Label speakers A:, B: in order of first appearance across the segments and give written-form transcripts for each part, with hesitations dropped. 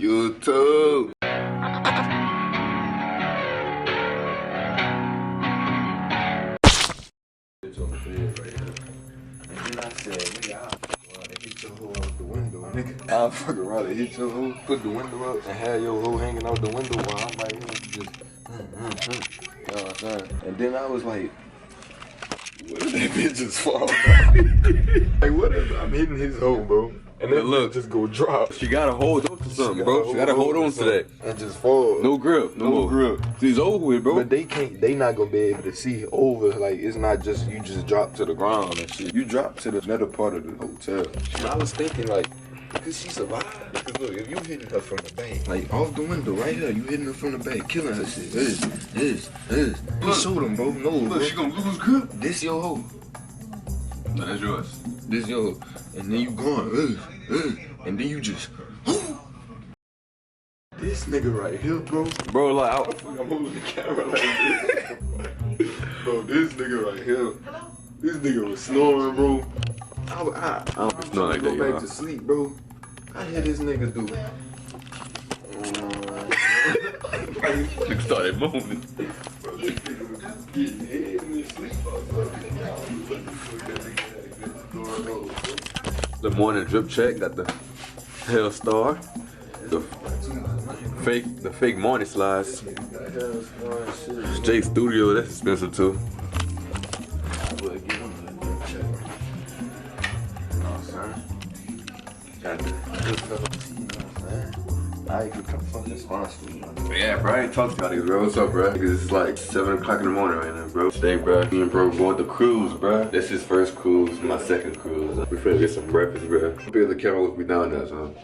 A: YouTube. I'll fucking rather hit your hoe, put the window up, and have your hoe hanging out the window while I'm right here just, you know what I'm saying? And then I was like, what if that bitch just fall? Like, what if I'm hitting his hoe, bro? And then look, just go drop.
B: She gotta hold on to something, bro. She gotta hold on to that.
A: And just fall.
B: No grip, no grip. She's over with, bro.
A: But they not gonna be able to see over. Like, it's not just, you just drop to the ground and shit. You drop to the nether part of the hotel. And I was thinking, like, because she survived. Because look, if you hitting her from the back, like off the window right here, you hitting her from the back, killing her shit. This. Look, show them, bro. No, look, bro.
B: She gonna lose grip.
A: This your hoe.
B: No, that's yours.
A: This your hoe. And then you going, and then you just, this nigga right here, bro.
B: Bro, like,
A: I'm holding the camera like this. Bro, this nigga right here, this nigga was snoring, bro. I
B: don't be snoring like that,
A: go back to sleep, bro. I hear this nigga do.
B: Nigga started moving.
A: Bro, this nigga was just getting head in his sleep.
B: The morning drip check got the Hell Star. The fake morning slides. J Studio, that's expensive too.
A: I can come fucking sponsor me.
B: Yeah, bro, I ain't talking to y'all niggas, bro. What's up, bro? It's like 7 o'clock in the morning right now, bro. Today, bro, me and bro going to cruise, bro. This is his first cruise, my second cruise. We finna get some breakfast, bro. Be the camera with me down there, son.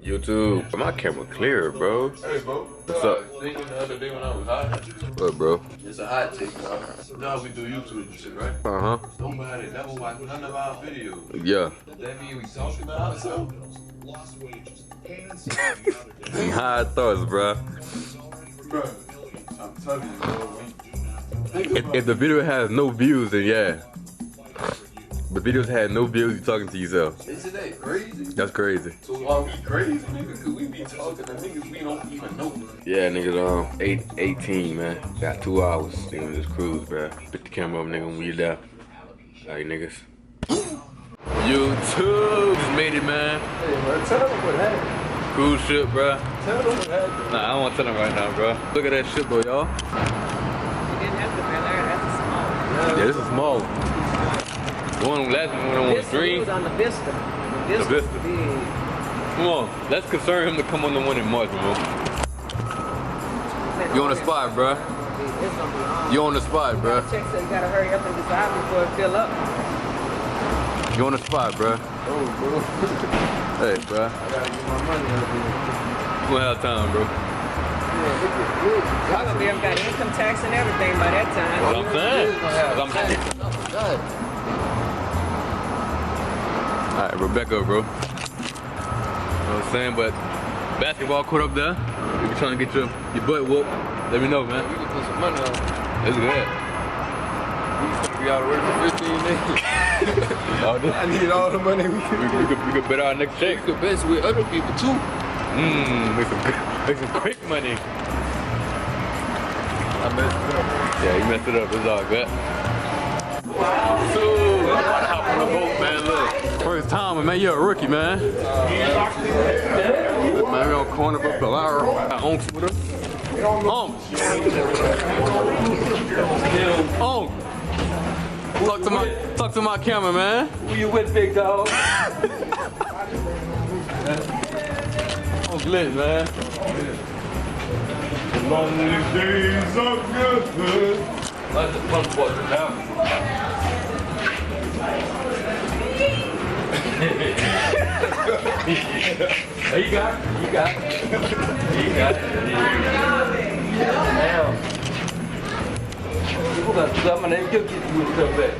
B: YouTube. My camera clear, bro.
A: Hey, bro.
B: What's up?
A: Thinking the other day when I was hot.
B: What, bro?
A: It's a hot take, bro. You know we do YouTube and shit, right?
B: Uh-huh.
A: Nobody never watch none of our videos.
B: Yeah.
A: That mean we talking about ourselves?
B: Some high thoughts, bro.
A: Bro, I'm telling you, bro.
B: If the video has no views, then yeah. The videos had no views, you talking to yourself.
A: Isn't that crazy?
B: That's crazy.
A: So are we crazy, nigga? Cause we be talking to niggas we don't even know.
B: Yeah, niggas, 8:18, man. Got 2 hours doing this cruise, bro. Pick the camera up, nigga, when we there. Alright, niggas. YouTube just made it, man.
A: Hey, man, tell them what happened.
B: Cruise ship, bro.
A: Tell them what happened.
B: Nah, I don't want to tell them right now, bro. Look at that ship, though, y'all.
C: You didn't have to Bel Air, that's a small.
B: Yeah, this is small. The one last one went on the Dream.
C: was on the Vista.
B: The Vista.
C: Big.
B: Come on, let's concern him to come on the one in March, bro. You on the spot, bro.
C: It's gonna be on.
B: You on the spot, bro.
C: Check, so you gotta hurry up and decide before it fill up.
B: You on the spot, bro.
A: Oh, bro.
B: Hey, bro.
A: I gotta get my money out here.
B: We don't have time, bro.
C: Y'all gonna be able to got income tax and everything by that time.
B: What I'm saying. Alright, Rebecca, bro. You know what I'm saying? But basketball court up there. If you're trying to get your butt whooped, let me know, man.
A: We can put some money on it.
B: Let's go ahead.
A: We supposed to be out of work for 15 days. I need all the money we can.
B: We could bet our next check.
A: We could bet with other people too.
B: Make some quick money.
A: I messed it up.
B: Yeah, you messed it up. It's all good. So, hop on the boat, man. Look, first time, man. You're a rookie, man. Man, we on corner of Bellaro. Onks with us. Onks. Talk to my camera, man.
C: Who you with, big dog?
B: Onks lit, man.
A: Lonely days of good.
B: That's the fun part now. You got it.
C: Damn. Who got my name? Give you stuff back.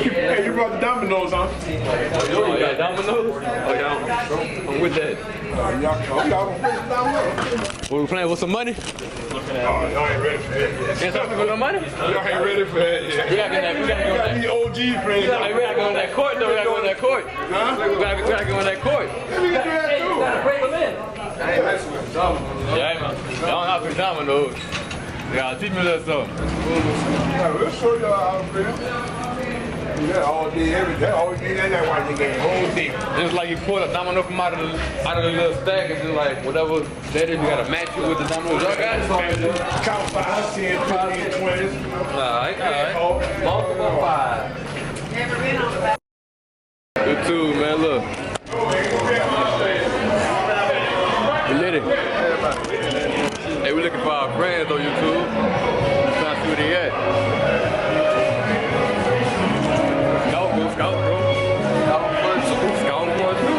D: Hey, you brought the dominoes, huh?
B: Oh, you got dominoes? Oh, yeah.
D: I'm with that.
E: Y'all gonna face down there?
D: We playing with some money?
E: Y'all ain't ready for that yet.
D: Can't talk about no money?
E: Y'all ain't ready for that yet.
D: We gotta get that. We gotta go
E: got
D: that.
E: these OG friends.
D: Hey, we gotta go in that court though. We gotta go in that court.
E: Huh?
D: We gotta go in that court.
E: Yeah, we can do that too.
C: Break them in.
D: Yeah, hey, man. Y'all don't have to dominoes. Yeah, teach me that stuff.
E: Yeah, we'll show y'all how to play. Yeah, all day, every day. Always be that while you game. Whole day.
D: It's like you pull a domino from out of the little stack and then like whatever that is, you gotta match it with the dominoes. Y'all got it.
E: Count 5, 10, 15, 20.
D: Alright. Multiple 5. Good too, man. Look. We lit it. Hey, we looking for our friends on YouTube. Trying to see where they at. Scout, bro. Scout for two.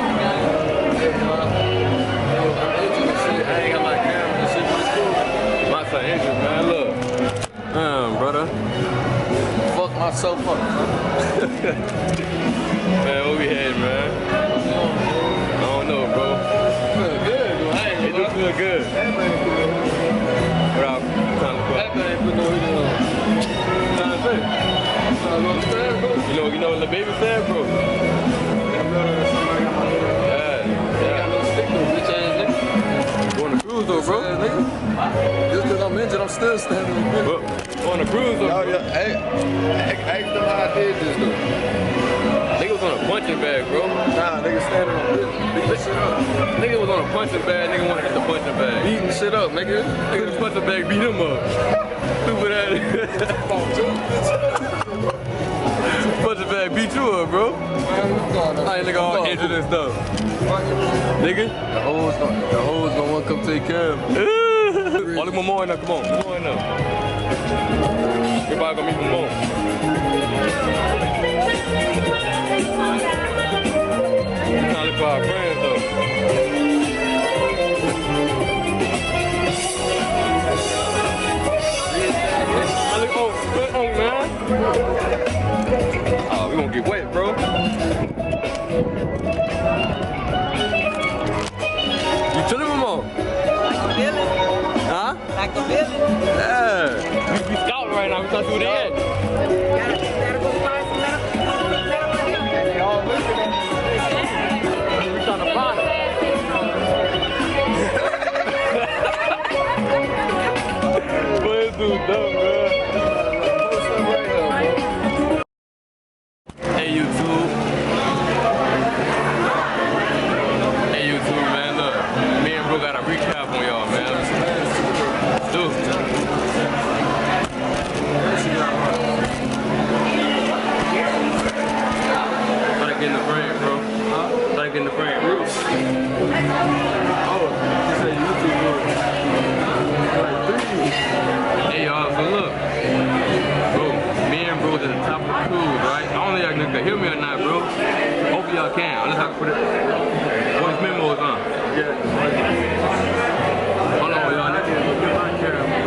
D: I ain't got my camera. This shit was cool. My son injured, man. Look. Brother.
F: Fuck myself up.
D: Man, what we had, man? I don't know, bro.
F: Feel good, dude. I ain't
D: It do feel good. What up? Trying to
F: that man ain't put no heat on.
D: Trying to say. You know what the baby said, bro? Yeah. Going to cruise though, bro.
F: Just because I'm injured, I'm still standing on business.
D: Going to cruise though, bro.
F: Hey, ask them how I did this, though.
D: Nigga was on a punching bag, bro.
F: Nah, nigga standing on business. Beat this shit up.
D: Nigga was on a punching bag. Nigga wanted to get the punching bag.
F: Beating shit up, nigga.
D: Nigga, the punching bag beat him up. Stupid ass. Punching bag beat you up, bro. I ain't nigga all injured and stuff. Nigga.
F: The hoes gonna want to come take care of me.
D: Oh, look, Momo in there. Come on. Momo in there. Everybody gonna meet Momo. Trying to look for our friends, though. Look, oh, man. Oh, we gonna get wet, bro. You chillin', Momo? Huh?
C: Like a villain.
D: Yeah. We scouting right now. We trying to see where they at.
C: Gotta go find some medical.
D: They all listening. We trying to find them. Boy, this dude dumb, bro. Hey, YouTube. Hey, YouTube, man. Look, me and bro got a recap on y'all, man. Dude. Try to get in the frame, bro. Try to get in the frame, bro. Oh, you said YouTube, bro. Hey, y'all, so look. Bro, me and bro at the top of the cruise, right? I don't know if y'all can hear me or not, bro. Hopefully y'all can. Unless I can put it. Voice memo is on. Yeah. Hold on, y'all. Let me get my camera, man.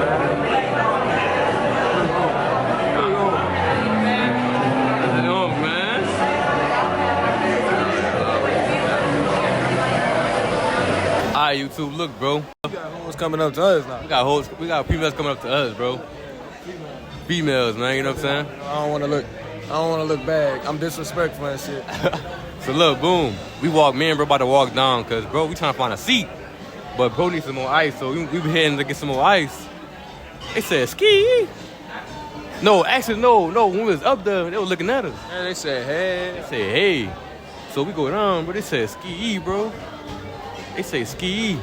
D: Alright, YouTube, look, bro.
F: We got hoes coming up to us now.
D: We got females coming up to us, bro. Females, man, you know what I'm saying?
F: I don't want to look bad. I'm disrespectful and shit.
D: So look, boom. Me and bro about to walk down, cause bro, we trying to find a seat. But bro needs some more ice, so we be heading to get some more ice. They said ski. No, actually no. When we was up there, they were looking at us.
F: Man, they said, hey.
D: They said, hey. So we go down, but they said ski, bro. They say ski.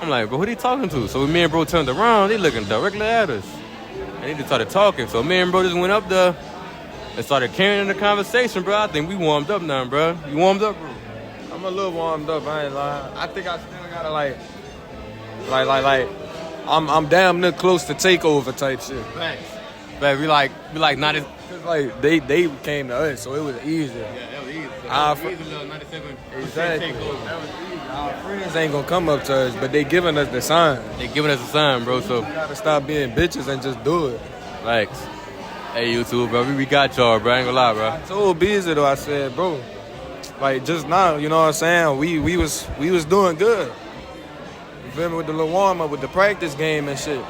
D: I'm like, bro, who they talking to? So me and bro turned around, they looking directly at us. And they just started talking. So me and bro just went up there and started carrying the conversation, bro. I think we warmed up now, bro. You warmed up, bro?
F: I'm a little warmed up, I ain't lying. I think I still gotta like, I'm damn near close to takeover type shit.
D: Thanks. But we like not as...
F: Cause like they came to us, so it was easier.
D: Yeah, that was easy.
F: Our
D: That was easy, little 97.
F: Exactly. That was easy. Our friends ain't gonna come up to us, but they giving us the sign.
D: They giving us a sign, bro, so...
F: We gotta stop being bitches and just do it.
D: Thanks. Hey, YouTube, bro, we got y'all, bro. I ain't gonna lie, bro.
F: I told Beezy though, I said, bro, like just now, you know what I'm saying? We was doing good. You feel me, with the little warm up with the practice game and shit.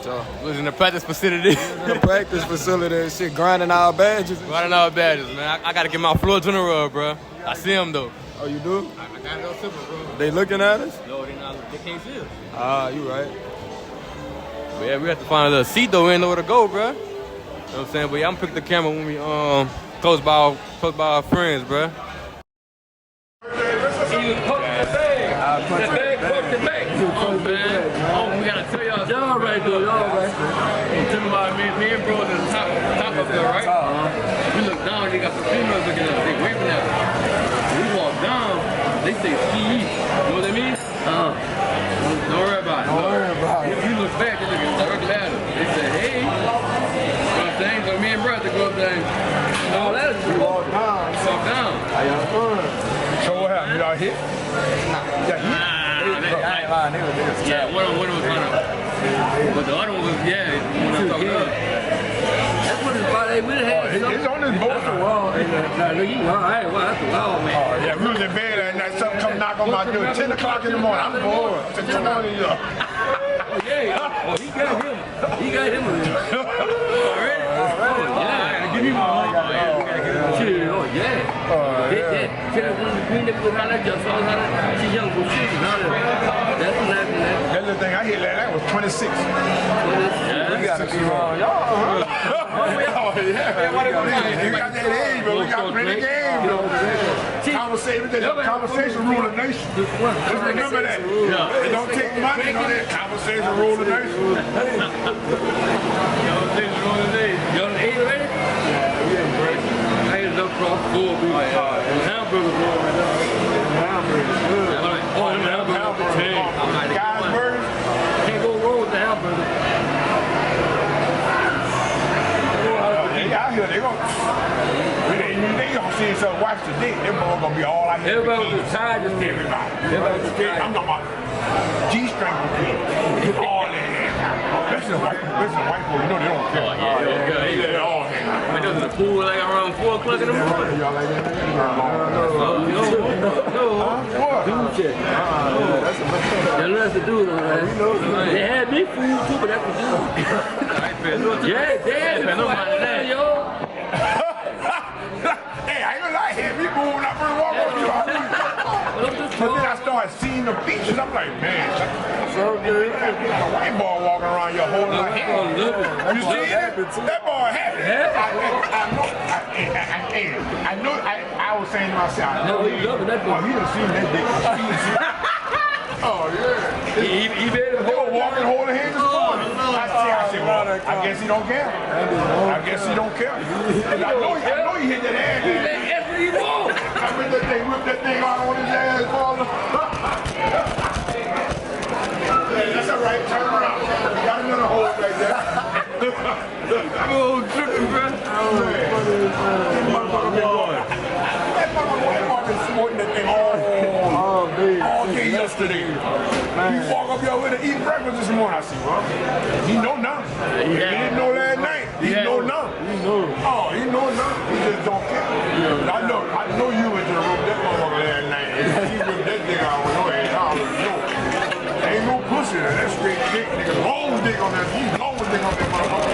F: So
D: Was in the practice facility.
F: in the practice facility and shit, grinding our badges.
D: Grinding our badges, man. I gotta get my floor general, bro. I see him though.
F: Oh, you do?
D: I got no simple, bro.
F: They looking at us?
D: No, they not. They can't see us.
F: Ah, you right.
D: But yeah, we have to find a little seat though, ain't nowhere to go, bro. You know what I'm saying? But yeah, I'm gonna pick the camera when we close by our friends, bro.
G: We gotta tell y'all right though, y'all right. Tell me about me and bro at the top up there, right? We look down, they got some females looking at us, they waving at us. We walk down, they say ski. You know what I mean? Don't worry about it. Don't worry about it. We look back, they looking directly at us. They say, hey. You know what I'm saying? So me and bro have to go up there and all that. We walk down. Walk down. How y'all doing?
E: So what happened? Y'all hit?
G: Yeah, one was kind of, but the other one was, when I talked up. That's what it's about. Hey, we done had
E: It's on this boat.
G: That's the wall. Nah, look, you wild. I ain't wild. That's the wall, man.
E: Oh, yeah, we was in bed that night. Something come knock on my door. 10 o'clock in the morning. I'm bored. I said, come on in here.
G: Oh, yeah. Oh, he got him. He got him. Already? Oh, yeah. I gotta give you one. Oh, yeah. She young for shit. That's what happened.
E: That little thing I hit last night was 26.
G: Yeah.
F: We gotta be wrong. Y'all,
E: Oh, yeah. You got that age, but we got plenty of games. Conversation rule the nation. Just remember that. It don't take money. You know that conversation rule the nation.
G: Conversation rule the nation. You on the 8 already? I ate it up across the board. Hamburger board right now. Hamburger's good. Oh, them hamburgers.
E: Guys, burgers.
G: Can't go wrong with the hamburger.
E: They out here, they gonna see themselves watch the dick. Them boys gonna be all out here.
G: Everybody was tired just
E: Everybody.
G: Everybody was tired.
E: I'm talking about G-string with all that. Listen, white people, you know they don't care. They all hang out.
G: I was in the pool like around 4 o'clock in the morning.
E: Y'all like that?
G: That's the dude, man. They had me food too, but that's the dude. Yeah, they had me food, yo.
E: Hey, I ain't gonna lie, had me moving when I first walked on you. But then I started seeing the beaches. I'm like, man, so good. A white boy walking around your whole life. You see it? That boy happy. I was saying to myself, I know he loving that boy. He done seen that dick. Oh, yeah. He made it. They were walking, holding hands this morning. I said, well, I guess he don't care. I guess he don't care. And I know he hit that ass.
G: That's what he wants.
E: I mean, that thing whipped that thing out on his ass, father. That's all right. Turn around. We got another hole right there.
G: Oh, tripping, bro.
E: That motherfucker been snorting that thing all day yesterday. He walk up here with to eat breakfast this morning. I said, well, he know nothing. He didn't know last night. He know nothing. Oh, he know nothing. He just don't care. I know you went to the room that motherfucker last night. He ripped that dick out with your head. I already know. Ain't no pussy there. That's straight dick, nigga. Long dick on that. He's long dick on that motherfucker.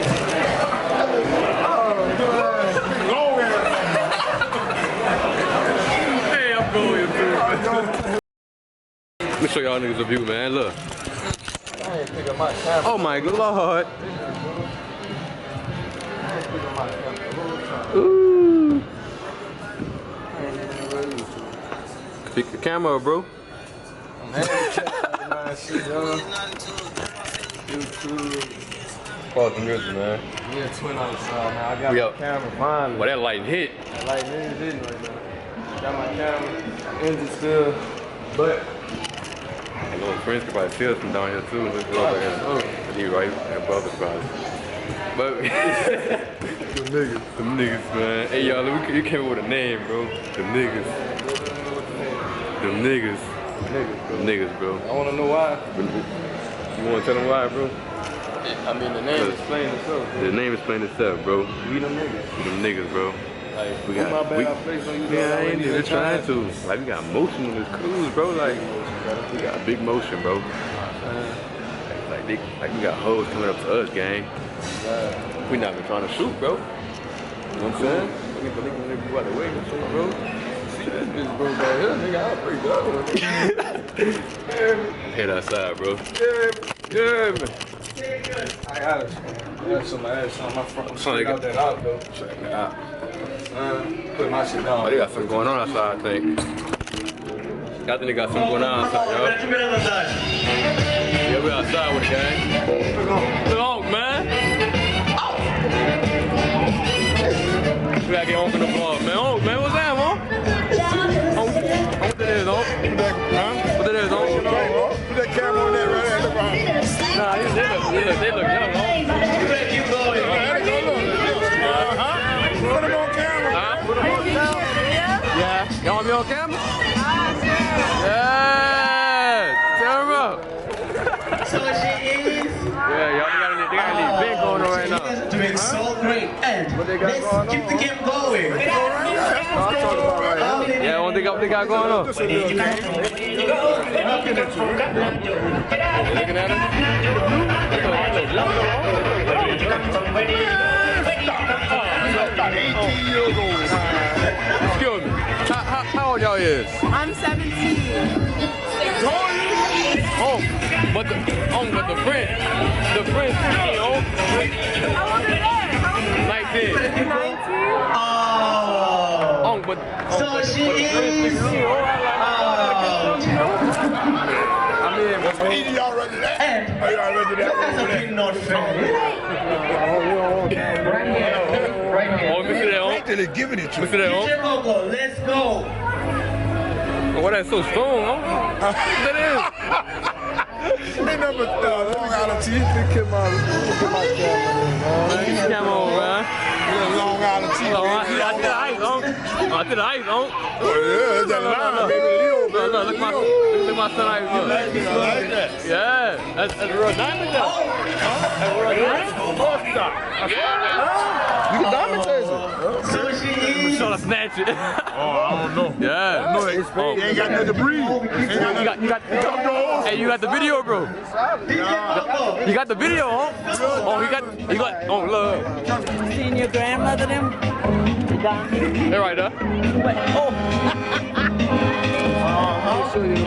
E: Long ass.
G: Hey, I'm going through.
D: Let me show y'all niggas a view, man. Look. Oh my lord. Ooh. Pick the camera, bro. Fucking good, man.
F: We a twin outside now. I got
D: We
F: my
D: up.
F: camera finally.
D: Well, that light hit.
F: Like niggas didn't right now. Got my camera, engine still, but
D: And those friends could probably see us from down here too. Let's go over there. You right above the prize. But them niggas, man. Hey y'all, you came up with a name, bro. Them niggas, bro.
F: I wanna know why.
D: You wanna tell them why, bro?
F: I mean, the name explains itself.
D: The name explains itself, bro.
F: We them niggas.
D: Them niggas, bro. Like,
B: We got,
F: My bad, I placed on you.
D: yeah, I ain't even trying to. Like, we got motion in this cruise, bro. Like, we got big motion, bro. Like we got hoes coming up to us, gang. We not even trying to shoot, bro. You know what I'm saying? We can go out the way and shoot, bro. See this bitch, bro, back here, nigga. I'm pretty good. Head outside, bro. Yeah, man.
F: I got it. That's on my ass on my front. I'm trying to get that out, though.
D: Check it out.
F: Put my shit down.
D: Oh, they got something going on outside, I think. I think they got something going on outside, yo. Yeah, we outside with the gang. Look on, man. We gotta get on from the vlog, man. Oh, man, what's that, man? What that is, on? What that is, on?
E: Put that camera on there right there. Look behind.
D: Nah, they look young, on.
E: Put them on camera.
D: Put them on camera. Yeah. Y'all want me on camera? Yeah. Turn them up.
H: So she is.
D: Yeah, y'all they got a little big going on right now.
H: Doing so great. And let's keep the game going.
D: Yeah, what they got going on?
H: Looking
D: Looking at him?
E: About 18 years old.
D: Excuse me. How old y'all is?
I: I'm 17.
D: Oh, but the friend 16, oh.
I: How old are they?
D: 19.
I: 19?
D: Oh, but
H: So she
D: the friend
H: is.
D: 16, oh.
E: I mean, either y'all ready that? Or y'all ready that?
H: That's a big not fair. Right here.
D: Oh, let me see that, oh.
E: They're giving it to
D: Let me see that, oh.
H: DJ Mogo, let's go.
D: Oh, that's so strong, oh. That is.
E: They never long out of teeth. They came out.
D: Come on, man.
E: Long out of teeth.
D: Oh, I did the ice, oh. I did the ice, oh.
E: Oh, yeah, it's that line, baby. Leo,
D: Look, look my son ice, look. Yeah, that's a real diamond, though. That's a real diamond.
F: You can diamond chase it.
H: So she is.
D: Trying to snatch it.
E: Oh, I don't know.
D: Yeah.
E: No, they ain't got nothing to breathe.
D: Hey, you got the video, bro. You got the video, huh? Oh, he got, oh, look.
I: Seen your grandmother them?
D: They're right there.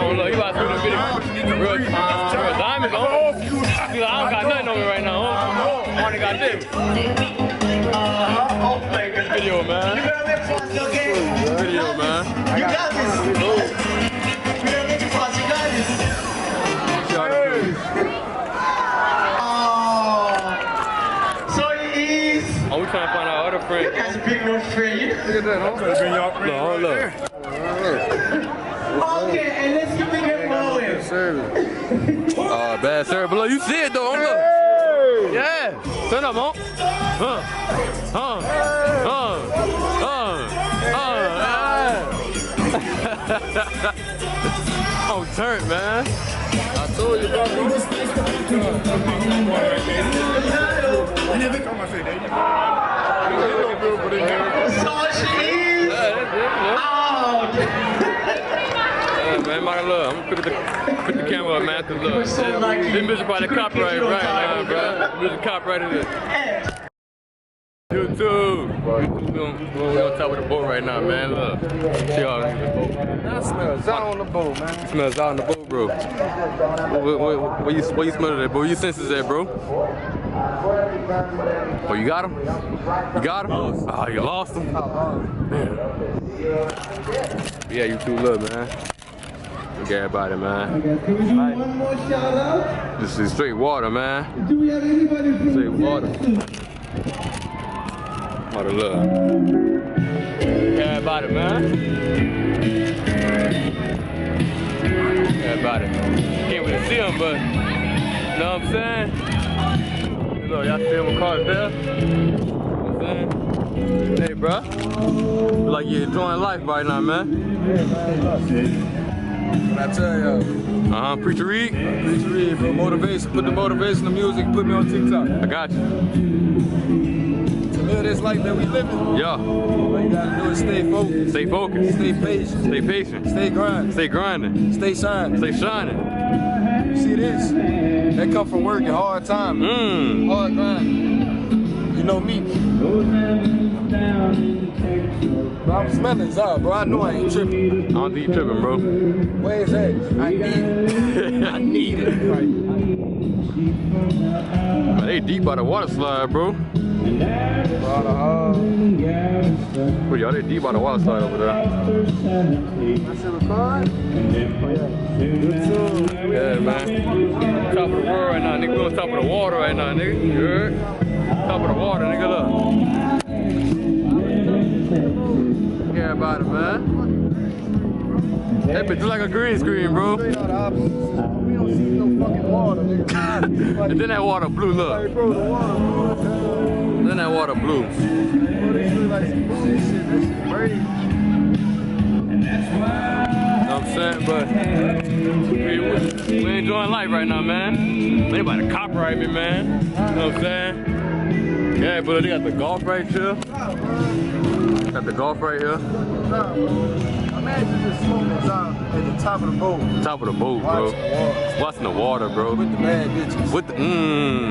D: Oh, look, you about to do the video. Real diamonds, huh? See, I don't got nothing on me right now, huh? I only got this.
H: Oh my God.
D: Video, man.
H: You better make fast, okay?
D: Video, man.
H: You got this. You better make it fast, you got this. So he is.
D: Oh, we trying to find our other friend.
H: That's a big no friend.
D: Look at that, huh?
E: Bring y'all friends right
D: Look.
E: there.
H: Okay, and let's keep the game going.
D: Bad sir, but look, you see it though, look. Yeah, turn up, huh? Oh, turn, man.
F: I told you, bro.
H: So she is.
D: Yeah, that's it,
H: Oh,
D: man, my love, I'm gonna put the camera up, man, cause look, this bitch probably copyright right now, bro. This bitch copyrighted it. YouTube. We're on top of the boat right now, man. Look. See y'all on the boat.
F: That smells out on the boat, man.
D: It smells out on the boat, bro. What you smell that, bro? Where your senses at, bro? Oh, you got him? You got him? Oh, you lost him? Man. Yeah, you too love, man. Look at everybody, man.
H: can we do one more shout out?
D: This is straight water, man.
H: Do we have anybody from
D: Straight water. What a love. Everybody, man. Everybody. Can't really see them, but you know what I'm saying? Look, y'all see them cars there? You know what I'm saying? Hey, bro. Feel like you're enjoying life right now, man.
F: What I tell y'all?
D: Preacher Reed.
F: Preacher Reed, bro. Motivation. Put the motivational music. Put me on TikTok.
D: I got you.
F: live this life that we living.
D: Yeah.
F: All you gotta do is stay focused.
D: Stay focused.
F: Stay patient.
D: Stay patient.
F: Stay grinding.
D: Stay grinding.
F: Stay shining.
D: Stay shining.
F: You see this? That come from working hard time. Hard grinding. You know me. Bro, I'm smelling out, bro. I know I ain't tripping.
D: I don't think you tripping, bro.
F: Where is that? I need it. I need it. Right.
D: Man, they deep by the water slide, bro. Bro, y'all, they deep by the water slide over there. Yeah, man. Top of the world right now, nigga. We on top of the water right now, nigga. You heard? Top of the water, nigga. Look. Yeah, about it, man. That bitch like a green screen, bro.
F: We don't see no fucking water, nigga.
D: And then that water blue, look.
F: Like, bro, the water blue.
D: Then that water blue.
F: Bro, this look like some bullshit shit. This shit crazy.
D: You know what I'm saying? But we enjoying life right now, man. They about to copyright me, man. You know what I'm saying? Yeah, but they got the golf right here. Got the golf right here.
F: Imagine just smoking out at the top of the boat.
D: Top of the boat, bro. Watching the water, bro.
F: With the bad bitches.
D: With the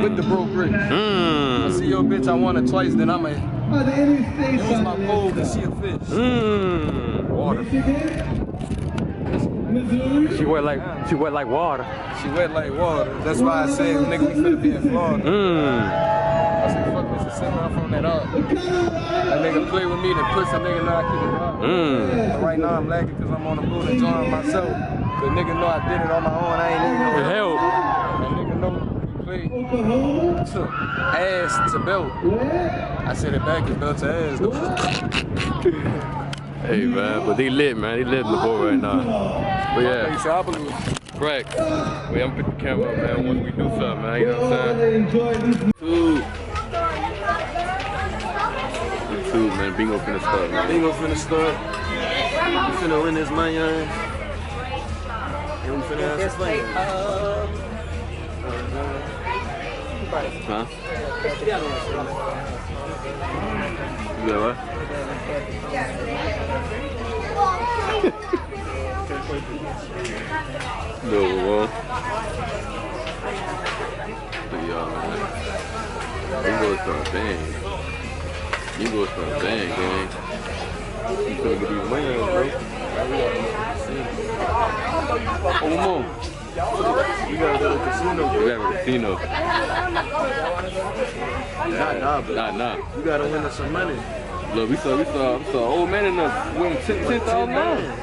F: With the broke rich. I see your bitch, I want her twice, then I'ma use my pole to see a fish.
D: Water. She wet like water.
F: She wet like water. That's why I said, nigga, we finna be in Florida. I said, fuck Mississippi, I'm from that up. That nigga play with me, then push a nigga know I keep it up. But right now I'm lagging because I'm on the boat enjoying myself. The nigga know I did it on my own, I ain't even know
D: help.
F: That nigga know we play to ass to belt. I said it back, it's belt to ass though.
D: Hey, man, but they lit, man. They lit in the boat right now. But yeah. Brysxxn. Wait, I'm gonna put the camera up, man, once we do something, man. You know what I'm saying? Two, man. Bingo finna start, man.
F: Bingo finna start. We finna win this money, and we finna have some fun.
D: Huh? You got what? No, bro. But y'all, man. Bingo start bang. Bingo start bang, gang. You finna get these money, bro. Oh, more.
F: We gotta go to the casino.
D: We have a casino. Nah.
F: You gotta win us some money.
D: Look, we saw old man in there win $10,000.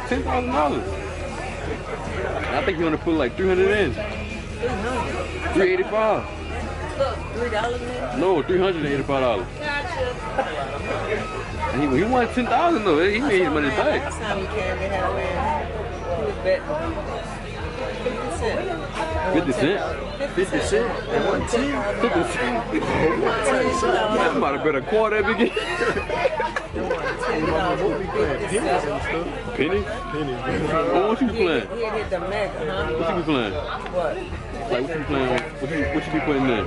D: $10,000. I think he wanna put like 300 in. 385.
I: Look, $3 in?
D: No, $385. And he won 10,000 though. He made his money back.
I: Last time he came, they had a win. He was betting 50 cents.
D: 50 cents?
F: 50 cent and 110.
D: 50 cents. I'm about to bet a quarter every game. Penny? Oh, what you be playing?
I: He had hit the mega, huh?
D: What you be playing?
I: What?
D: Like, what you be playing? What you be putting in?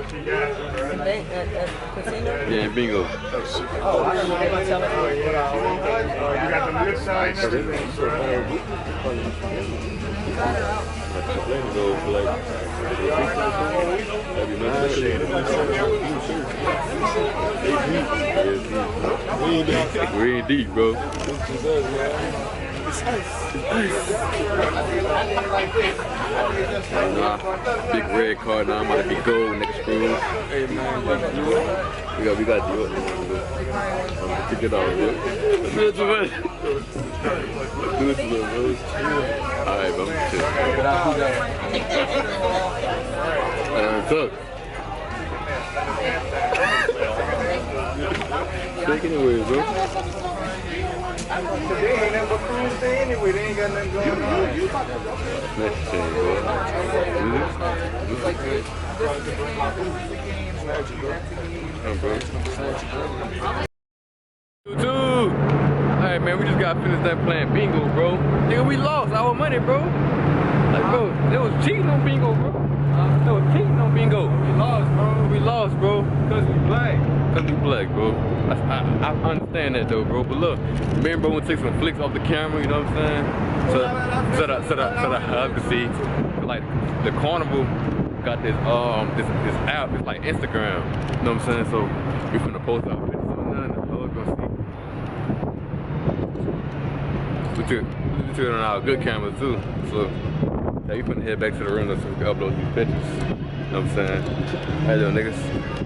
I: Bank at casino?
D: Yeah, bingo.
I: Oh, I don't know. They gonna tell us.
E: You got the good side.
D: We ain't deep, bro. Nah, big red card now. I'm about to be gold next screw.
F: Hey man,
D: We got to do it. Take it out, bro. Do it, bro. Alright, bro. Cook. Take it away, bro.
F: They ain't nothing but cruise day anyway. They ain't got nothing going on.
D: Next thing, bro. Dude! Alright, man, we just got finished that playing bingo, bro. Nigga, we lost our money, bro. Like, bro, they was cheating on bingo, bro.
F: I
D: No, cheating on bingo.
G: We lost, bro.
D: We lost, bro.
G: Cause we black.
D: Cause we black, bro. I understand that though, bro. But look, me and bro wanna take some flicks off the camera, you know what I'm saying? So that hub to see. Like the carnival got this this app, it's like Instagram. You know what I'm saying? So we finna post our pictures on there and the hub's gonna see. We took it on our good cameras too. So yeah, we finna head back to the room so we can upload these pictures. You know what I'm saying? How you doing, niggas?